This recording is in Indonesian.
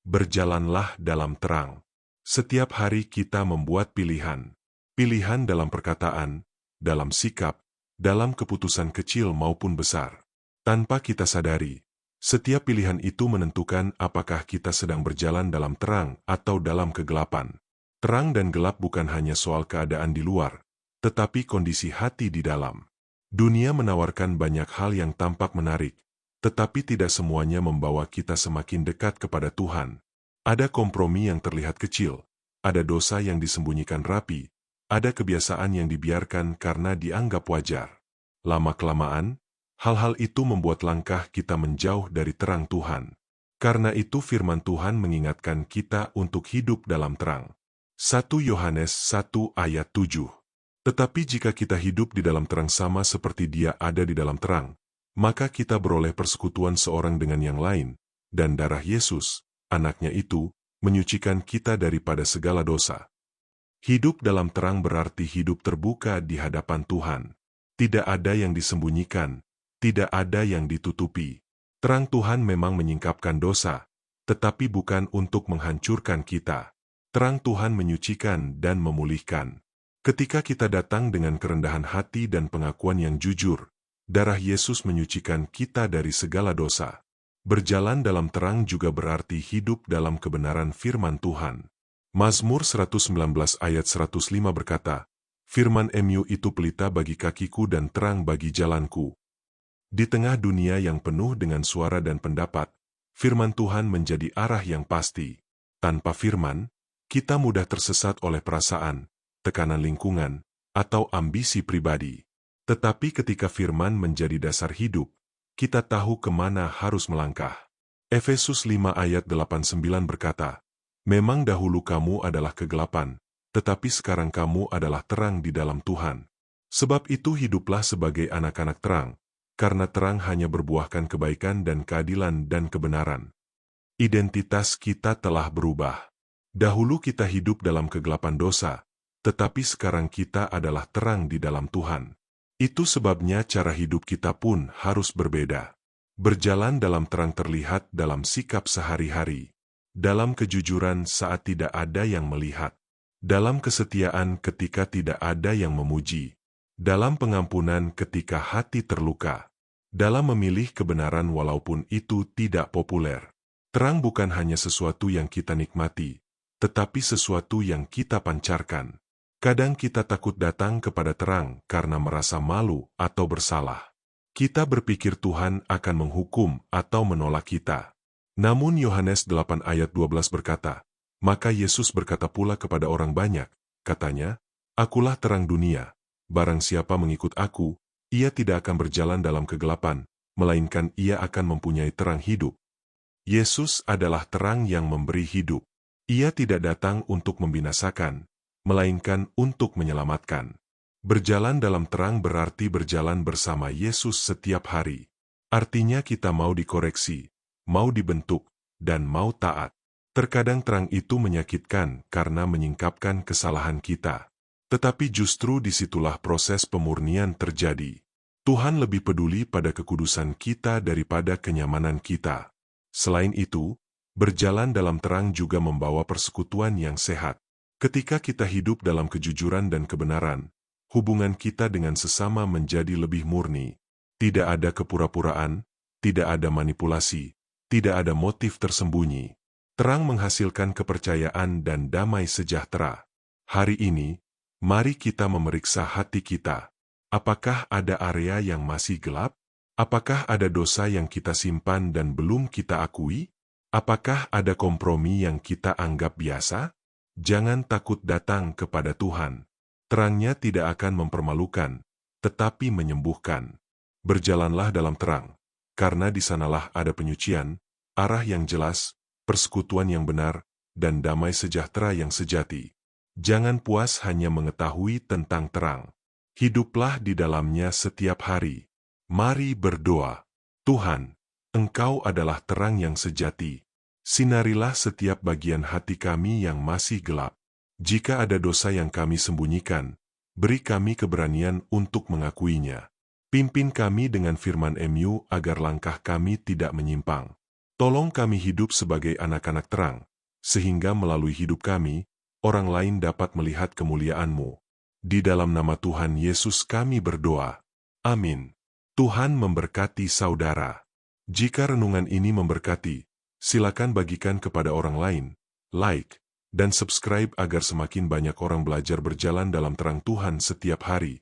Berjalanlah dalam terang. Setiap hari kita membuat pilihan. Pilihan dalam perkataan, dalam sikap, dalam keputusan kecil maupun besar. Tanpa kita sadari, setiap pilihan itu menentukan apakah kita sedang berjalan dalam terang atau dalam kegelapan. Terang dan gelap bukan hanya soal keadaan di luar, tetapi kondisi hati di dalam. Dunia menawarkan banyak hal yang tampak menarik, tetapi tidak semuanya membawa kita semakin dekat kepada Tuhan. Ada kompromi yang terlihat kecil, ada dosa yang disembunyikan rapi, ada kebiasaan yang dibiarkan karena dianggap wajar. Lama-kelamaan, hal-hal itu membuat langkah kita menjauh dari terang Tuhan. Karena itu firman Tuhan mengingatkan kita untuk hidup dalam terang. 1 Yohanes 1 ayat 7. Tetapi jika kita hidup di dalam terang sama seperti Dia ada di dalam terang, maka kita beroleh persekutuan seorang dengan yang lain, dan darah Yesus, Anaknya itu, menyucikan kita daripada segala dosa. Hidup dalam terang berarti hidup terbuka di hadapan Tuhan. Tidak ada yang disembunyikan, tidak ada yang ditutupi. Terang Tuhan memang menyingkapkan dosa, tetapi bukan untuk menghancurkan kita. Terang Tuhan menyucikan dan memulihkan. Ketika kita datang dengan kerendahan hati dan pengakuan yang jujur, darah Yesus menyucikan kita dari segala dosa. Berjalan dalam terang juga berarti hidup dalam kebenaran firman Tuhan. Mazmur 119 ayat 105 berkata, Firman-Mu itu pelita bagi kakiku dan terang bagi jalanku. Di tengah dunia yang penuh dengan suara dan pendapat, firman Tuhan menjadi arah yang pasti. Tanpa firman, kita mudah tersesat oleh perasaan, tekanan lingkungan, atau ambisi pribadi. Tetapi ketika firman menjadi dasar hidup, kita tahu kemana harus melangkah. Efesus 5 ayat 89 berkata, Memang dahulu kamu adalah kegelapan, tetapi sekarang kamu adalah terang di dalam Tuhan. Sebab itu hiduplah sebagai anak-anak terang, karena terang hanya berbuahkan kebaikan dan keadilan dan kebenaran. Identitas kita telah berubah. Dahulu kita hidup dalam kegelapan dosa, tetapi sekarang kita adalah terang di dalam Tuhan. Itu sebabnya cara hidup kita pun harus berbeda. Berjalan dalam terang terlihat dalam sikap sehari-hari. Dalam kejujuran saat tidak ada yang melihat. Dalam kesetiaan ketika tidak ada yang memuji. Dalam pengampunan ketika hati terluka. Dalam memilih kebenaran walaupun itu tidak populer. Terang bukan hanya sesuatu yang kita nikmati, tetapi sesuatu yang kita pancarkan. Kadang kita takut datang kepada terang karena merasa malu atau bersalah. Kita berpikir Tuhan akan menghukum atau menolak kita. Namun Yohanes 8 ayat 12 berkata, Maka Yesus berkata pula kepada orang banyak, katanya, Akulah terang dunia, barang siapa mengikut aku, ia tidak akan berjalan dalam kegelapan, melainkan ia akan mempunyai terang hidup. Yesus adalah terang yang memberi hidup. Ia tidak datang untuk membinasakan, melainkan untuk menyelamatkan. Berjalan dalam terang berarti berjalan bersama Yesus setiap hari. Artinya kita mau dikoreksi, mau dibentuk, dan mau taat. Terkadang terang itu menyakitkan karena menyingkapkan kesalahan kita. Tetapi justru disitulah proses pemurnian terjadi. Tuhan lebih peduli pada kekudusan kita daripada kenyamanan kita. Selain itu, berjalan dalam terang juga membawa persekutuan yang sehat. Ketika kita hidup dalam kejujuran dan kebenaran, hubungan kita dengan sesama menjadi lebih murni. Tidak ada kepura-puraan, tidak ada manipulasi, tidak ada motif tersembunyi. Terang menghasilkan kepercayaan dan damai sejahtera. Hari ini, mari kita memeriksa hati kita. Apakah ada area yang masih gelap? Apakah ada dosa yang kita simpan dan belum kita akui? Apakah ada kompromi yang kita anggap biasa? Jangan takut datang kepada Tuhan. Terangnya tidak akan mempermalukan, tetapi menyembuhkan. Berjalanlah dalam terang, karena di sanalah ada penyucian, arah yang jelas, persekutuan yang benar, dan damai sejahtera yang sejati. Jangan puas hanya mengetahui tentang terang. Hiduplah di dalamnya setiap hari. Mari berdoa. Tuhan, Engkau adalah terang yang sejati. Sinarilah setiap bagian hati kami yang masih gelap. Jika ada dosa yang kami sembunyikan, beri kami keberanian untuk mengakuinya. Pimpin kami dengan firman-Mu agar langkah kami tidak menyimpang. Tolong kami hidup sebagai anak-anak terang, sehingga melalui hidup kami, orang lain dapat melihat kemuliaan-Mu. Di dalam nama Tuhan Yesus kami berdoa. Amin. Tuhan memberkati saudara. Jika renungan ini memberkati, silakan bagikan kepada orang lain, like, dan subscribe agar semakin banyak orang belajar berjalan dalam terang Tuhan setiap hari.